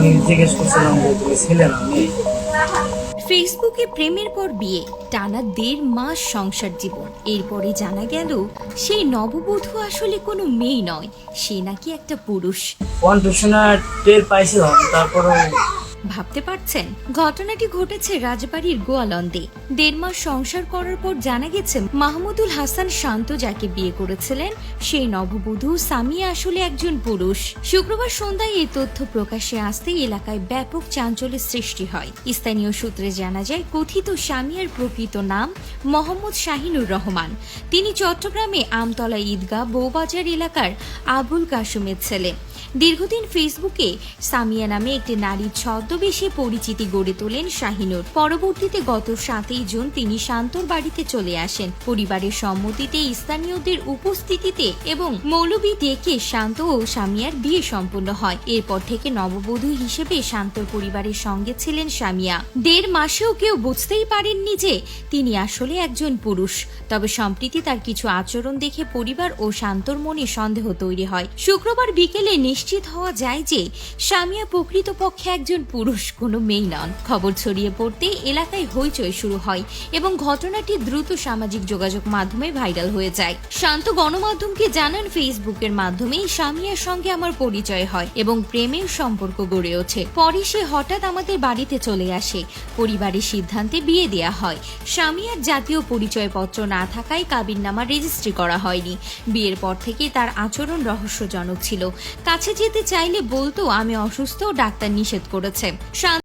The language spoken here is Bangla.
আমি জিজ্ঞেস করছিলাম যে তুমি ছেলে না মেয়ে। ফেসবুকে প্রেমের পর বিয়ে, টানা ১.৫ মাস সংসার জীবন। এরপরে জানা গেল সেই নববধূ আসলে কোনো মেয়ে নয়, সে নাকি একটা পুরুষ। কণ্ঠশোনা টের পাইছিলাম, তারপরও ভাবতে পারছেন, ঘটনাটি ঘটেছে রাজবাড়ির গোয়ালন্দে। ১.৫ মাস সংসার করার পর জানা গেছে মাহমুদুল হাসান শান্ত যাকে বিয়ে করেছিলেন সেই নববধূ সামিয়া আসলে একজন পুরুষ। শুক্রবার সন্ধ্যায় এই তথ্য প্রকাশ্যে আসতেই এলাকায় ব্যাপক চাঞ্চল্যের সৃষ্টি হয়। স্থানীয় সূত্রে জানা যায়, কথিত সামিয়ার প্রকৃত নাম মোহাম্মদ শাহিনুর রহমান। তিনি চট্টগ্রামে আমতলা ঈদগাহ বউবাজার এলাকার আবুল কাসুমের ছেলে। দীর্ঘদিন ফেসবুকে সামিয়া নামে একটি নারীর ছদ্মবেশে পরিচিতি গড়ে তোলেন শাহিনুর। পরবর্তীতে গত ৭ই জুন তিনি শান্তর বাড়িতে চলে আসেন। পরিবারের সম্মতিতে, স্থানীয়দের উপস্থিতিতে এবং মৌলবি ডেকে শান্ত ও সামিয়ার বিয়ে সম্পন্ন হয়। এরপর থেকে নববধূ হিসেবে শান্তর পরিবারের সঙ্গে ছিলেন সামিয়া। ১.৫ মাসেও কেউ বুঝতেই পারেননি যে তিনি আসলে একজন পুরুষ। তবে সম্প্রতি তার কিছু আচরণ দেখে পরিবার ও শান্তর মনে সন্দেহ তৈরি হয়। শুক্রবার বিকেলে নিশ্চিত হওয়া যায় যে সামিয়া প্রকৃতপক্ষে একজন পুরুষ, কোনো মেয়ে নন। খবর ছড়িয়ে পড়তে এলাকায় হইচই শুরু হয় এবং ঘটনাটি দ্রুত সামাজিক যোগাযোগ মাধ্যমে ভাইরাল হয়ে যায়। শান্ত গণমাধ্যমকে জানান, ফেসবুকের মাধ্যমেই সামিয়ার সঙ্গে আমার পরিচয় হয় এবং প্রেমের সম্পর্ক গড়ে ওঠে। পরে সে হঠাৎ আমাদের বাড়িতে চলে আসে। পরিবারের সিদ্ধান্তে বিয়ে দেয়া হয়। সামিয়ার জাতীয় পরিচয়পত্র না থাকায় কাবিননামা রেজিস্ট্রি করা হয়নি। বিয়ের পর থেকে তার আচরণ রহস্যজনক ছিল। কাছে যেতে চাইলে বলতো আমি অসুস্থ, ডাক্তার নিষেধ করেছে।